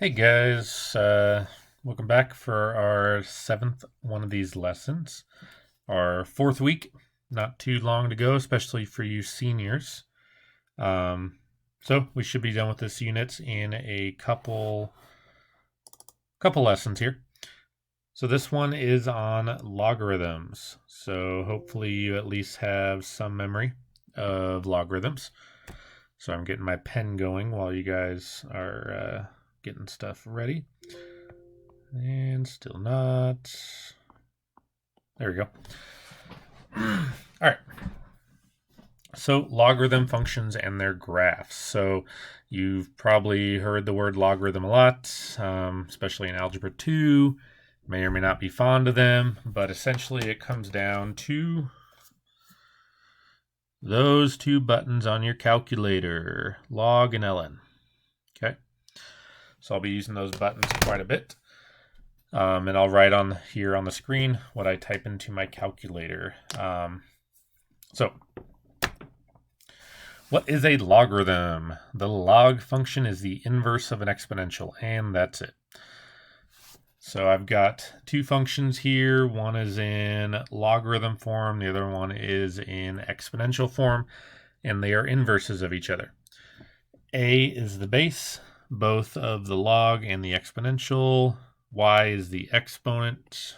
Hey guys, welcome back for our seventh one of these lessons. Our fourth week, not too long to go, especially for you seniors. Um, so we should be done with this unit in a couple lessons here. So this one is on logarithms. So hopefully you at least have some memory of logarithms. So I'm getting my pen going while you guys are getting stuff ready. And still not. There we go. All right. So logarithm functions and their graphs. So you've probably heard the word logarithm a lot, especially in Algebra 2. May or may not be fond of them, but essentially it comes down to those two buttons on your calculator, log and ln. Okay. So I'll be using those buttons quite a bit. And I'll write on here on the screen what I type into my calculator. So, what is a logarithm? The log function is the inverse of an exponential, and that's it. So I've got two functions here. One is in logarithm form, the other one is in exponential form, and they are inverses of each other. A is the base, both of the log and the exponential. Y is the exponent,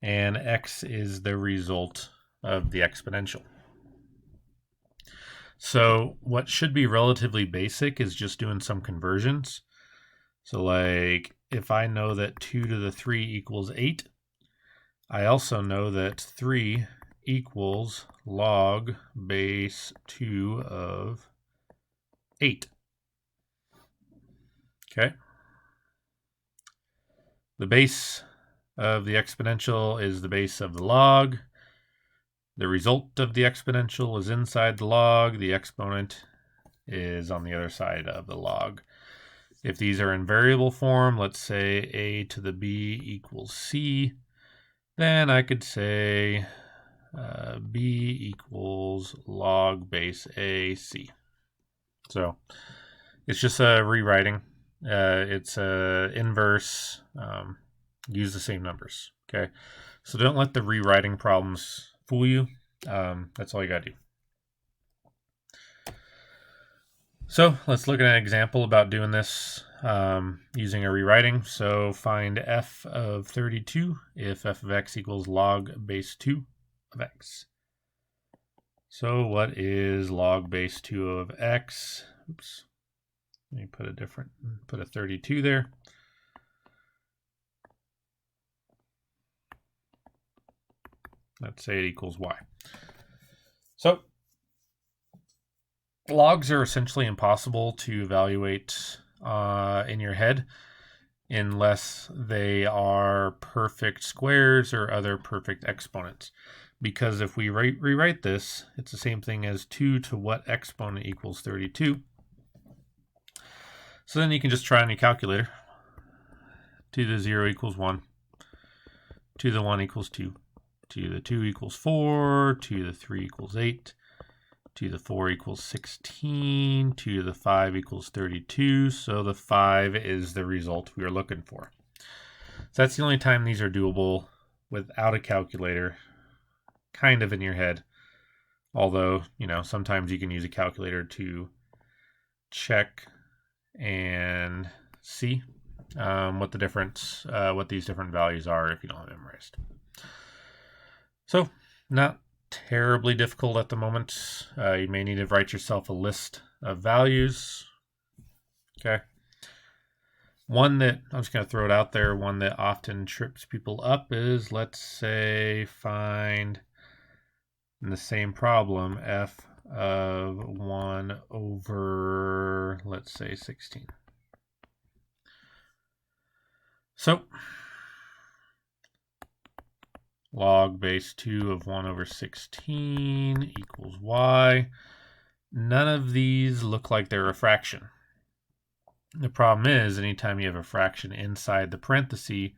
and x is the result of the exponential. So what should be relatively basic is just doing some conversions. So like if I know that 2 to the 3 equals 8, I also know that 3 equals log base 2 of 8. Okay. The base of the exponential is the base of the log. The result of the exponential is inside the log. The exponent is on the other side of the log. If these are in variable form, let's say a to the b equals c, then I could say b equals log base a c. So it's just a rewriting. It's a inverse. Use the same numbers. Okay, so don't let the rewriting problems fool you. That's all you gotta do. So let's look at an example about doing this using a rewriting. So find f of 32 if f of x equals log base 2 of x. So what is log base 2 of x? Oops. Let me put a 32 there. Let's say it equals y. So logs are essentially impossible to evaluate in your head unless they are perfect squares or other perfect exponents. Because if we rewrite this, it's the same thing as 2 to what exponent equals 32. So then you can just try on your calculator. 2 to the 0 equals 1. 2 to the 1 equals 2. 2 to the 2 equals 4. 2 to the 3 equals 8. 2 to the 4 equals 16. 2 to the 5 equals 32. So the 5 is the result we are looking for. So that's the only time these are doable without a calculator, kind of in your head. Although, sometimes you can use a calculator to check and see what these different values are if you don't have memorized. So, not terribly difficult at the moment. You may need to write yourself a list of values. Okay. One that, I'm just going to throw it out there, one that often trips people up is, let's say, find in the same problem f of 1 over, let's say, 16. So, log base 2 of 1 over 16 equals y. None of these look like they're a fraction. The problem is, anytime you have a fraction inside the parenthesis,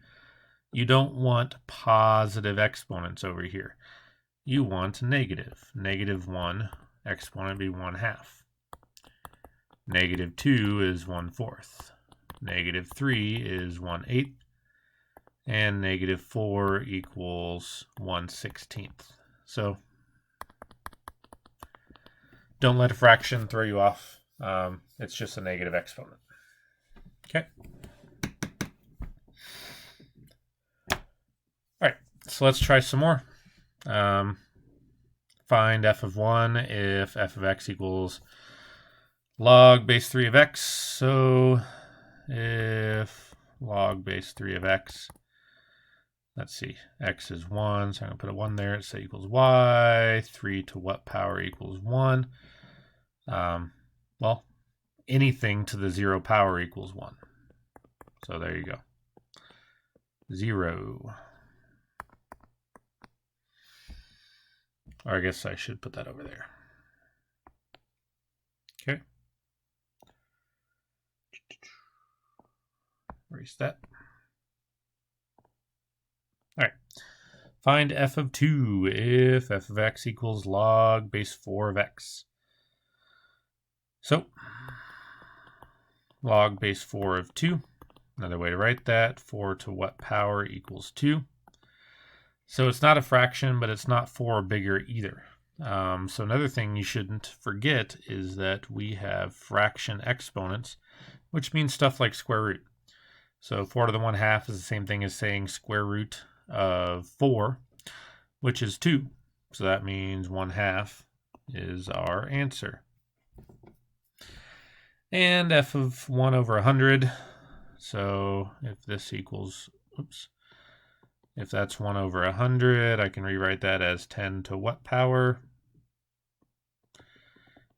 you don't want positive exponents over here. You want negative. Negative 1 exponent be 1/2. Negative 2 is 1/4. Negative 3 is 1/8. And negative 4 equals 1/16. So don't let a fraction throw you off. It's just a negative exponent. Okay. All right, so let's try some more. Find f of 1 if f of x equals log base 3 of x. So if log base 3 of x, let's see, x is 1, so I'm going to put a 1 there. It's equals y. 3 to what power equals 1? Well, anything to the 0 power equals 1. So there you go. 0. Or I guess I should put that over there. Okay. Erase that. All right. Find f of 2 if f of x equals log base 4 of x. So, log base 4 of 2. Another way to write that, 4 to what power equals 2. So it's not a fraction, but it's not 4 or bigger either. So another thing you shouldn't forget is that we have fraction exponents, which means stuff like square root. So 4 to the 1/2 is the same thing as saying square root of 4, which is 2. So that means 1/2 is our answer. And f of 1 over 100. So if this equals, if that's 1 over 100, I can rewrite that as 10 to what power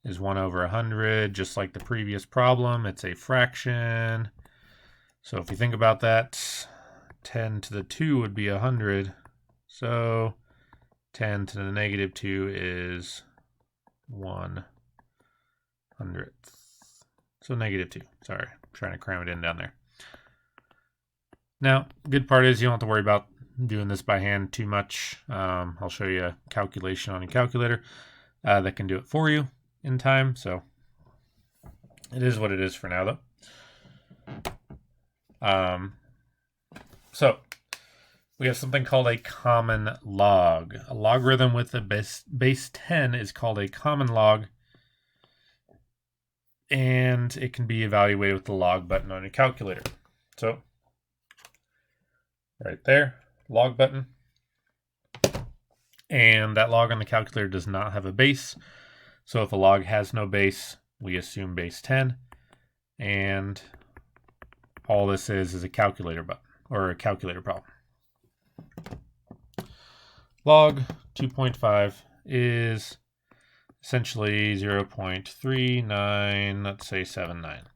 is 1 over 100, just like the previous problem. It's a fraction. So if you think about that, 10 to the 2 would be 100. So 10 to the negative 2 is 1/100th. So negative 2. Sorry, I'm trying to cram it in down there. Now, good part is you don't have to worry about doing this by hand too much. I'll show you a calculation on your calculator that can do it for you in time. So it is what it is for now, though. So we have something called a common log. A logarithm with a base 10 is called a common log, and it can be evaluated with the log button on your calculator. So right there, log button. And that log on the calculator does not have a base. So if a log has no base, we assume base 10. And all this is a calculator button, or a calculator problem. Log 2.5 is essentially 0.39, let's say 79.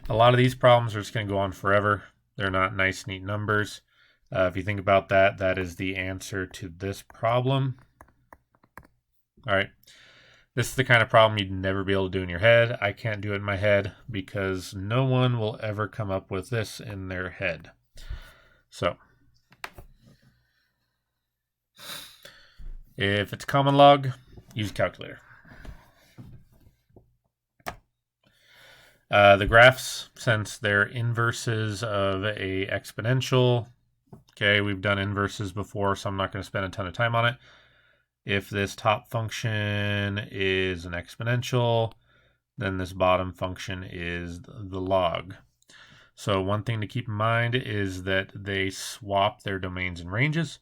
A lot of these problems are just going to go on forever. They're not nice, neat numbers. If you think about that, that is the answer to this problem. All right. This is the kind of problem you'd never be able to do in your head. I can't do it in my head because no one will ever come up with this in their head. So if it's common log, use a calculator. The graphs, since they're inverses of a exponential, okay, we've done inverses before, so I'm not going to spend a ton of time on it. If this top function is an exponential, then this bottom function is the log. So one thing to keep in mind is that they swap their domains and ranges.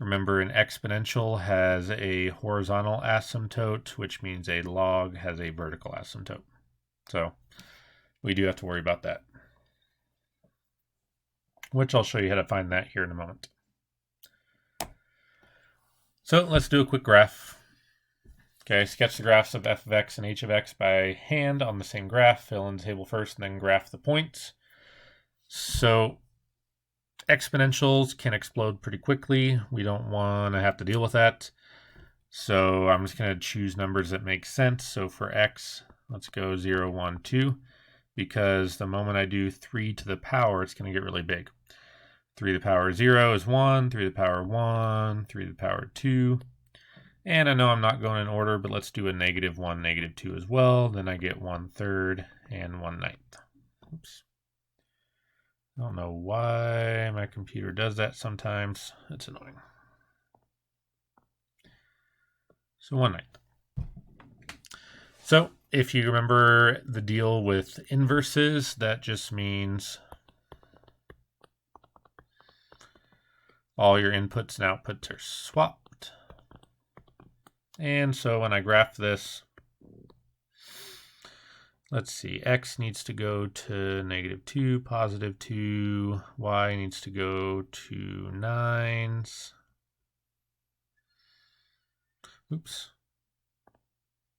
Remember, an exponential has a horizontal asymptote, which means a log has a vertical asymptote. So we do have to worry about that, which I'll show you how to find that here in a moment. So let's do a quick graph. Okay, sketch the graphs of f of x and h of x by hand on the same graph. Fill in the table first and then graph the points. So exponentials can explode pretty quickly. We don't want to have to deal with that. So I'm just going to choose numbers that make sense. So for x, let's go 0, 1, 2, because the moment I do 3 to the power, it's going to get really big. 3 to the power 0 is 1, 3 to the power 1, 3 to the power 2, And I know I'm not going in order, but let's do a -1, -2 as well. Then I get 1/3 and 1/9. Oops. I don't know why my computer does that sometimes. It's annoying. So 1/9. So if you remember the deal with inverses, that just means all your inputs and outputs are swapped. And so when I graph this, let's see, x needs to go to -2, +2, y needs to go to 9s. Oops.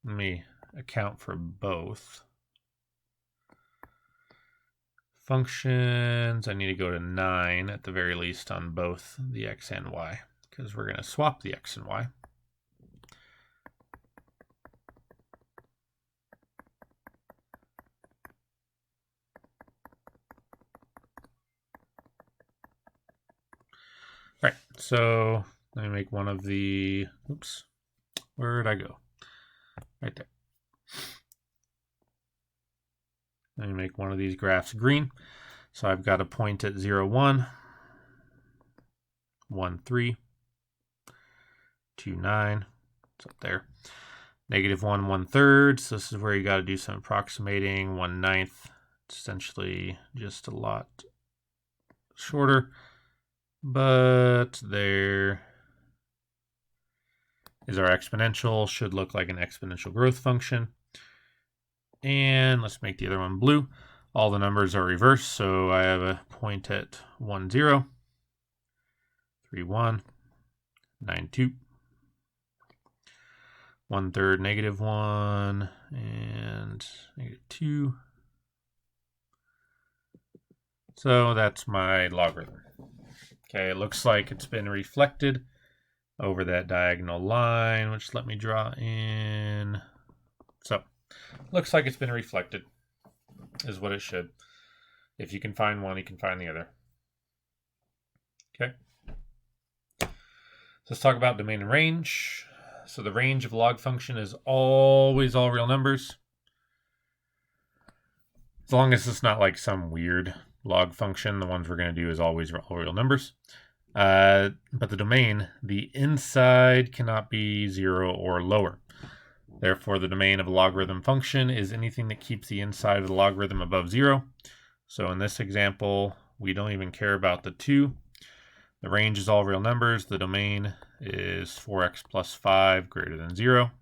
Let me account for both. Functions, I need to go to 9 at the very least on both the x and y, because we're going to swap the x and y. All right, so let me make one of the, oops, where did I go? Right there. Let me make one of these graphs green. So I've got a point at 0, 1, 1, 3, 2, 9. It's up there. -1, 1/3. So this is where you got to do some approximating. 1/9. It's essentially just a lot shorter. But there is our exponential. Should look like an exponential growth function. And let's make the other one blue. All the numbers are reversed, so I have a point at 1, 0, 3, 1, 9, 2, 1/3, -1, and -2. So that's my logarithm. Okay, it looks like it's been reflected over that diagonal line, which let me draw in. So, looks like it's been reflected, is what it should. If you can find one, you can find the other. Okay. So let's talk about domain and range. So the range of a log function is always all real numbers. As long as it's not like some weird log function, the ones we're going to do is always all real numbers. But the domain, the inside cannot be 0 or lower. Therefore, the domain of a logarithm function is anything that keeps the inside of the logarithm above 0. So in this example, we don't even care about the 2. The range is all real numbers. The domain is 4x plus 5 greater than 0.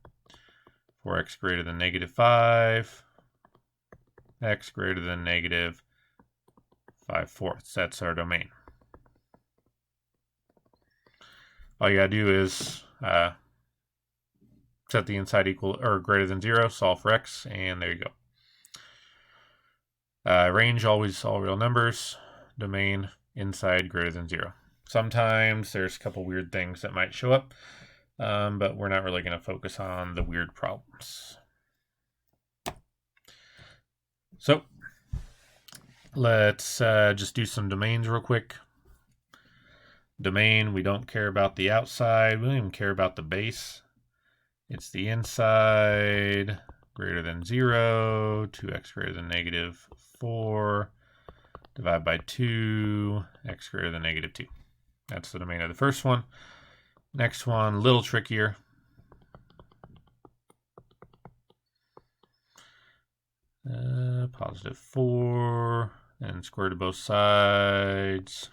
4x greater than -5. X greater than -5/4. That's our domain. All you gotta do is set the inside equal or greater than 0, solve for x, and there you go. Range always all real numbers. Domain inside greater than 0. Sometimes there's a couple weird things that might show up, but we're not really going to focus on the weird problems. So let's just do some domains real quick. Domain, we don't care about the outside. We don't even care about the base. It's the inside greater than 0, 2x greater than -4, divide by 2, x greater than -2. That's the domain of the first one. Next one, a little trickier. +4, and square root of both sides,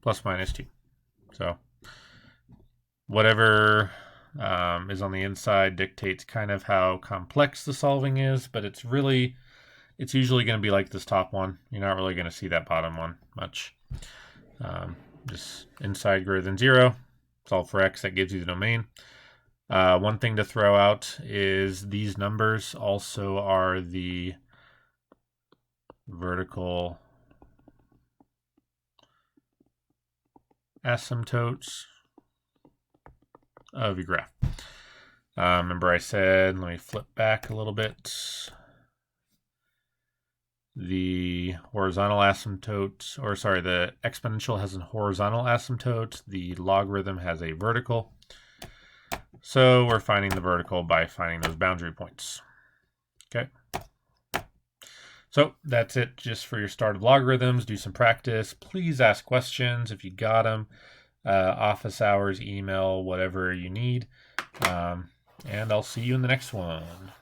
plus -2. So whatever is on the inside dictates kind of how complex the solving is, but it's usually going to be like this top one. You're not really going to see that bottom one much. Just inside greater than 0, solve for x, that gives you the domain. One thing to throw out is these numbers also are the vertical asymptotes of your graph. Remember I said, let me flip back a little bit. The horizontal asymptote, or sorry, the exponential has a horizontal asymptote. The logarithm has a vertical. So we're finding the vertical by finding those boundary points. Okay. So that's it just for your start of logarithms. Do some practice. Please ask questions if you got them. Office hours, email, whatever you need. And I'll see you in the next one.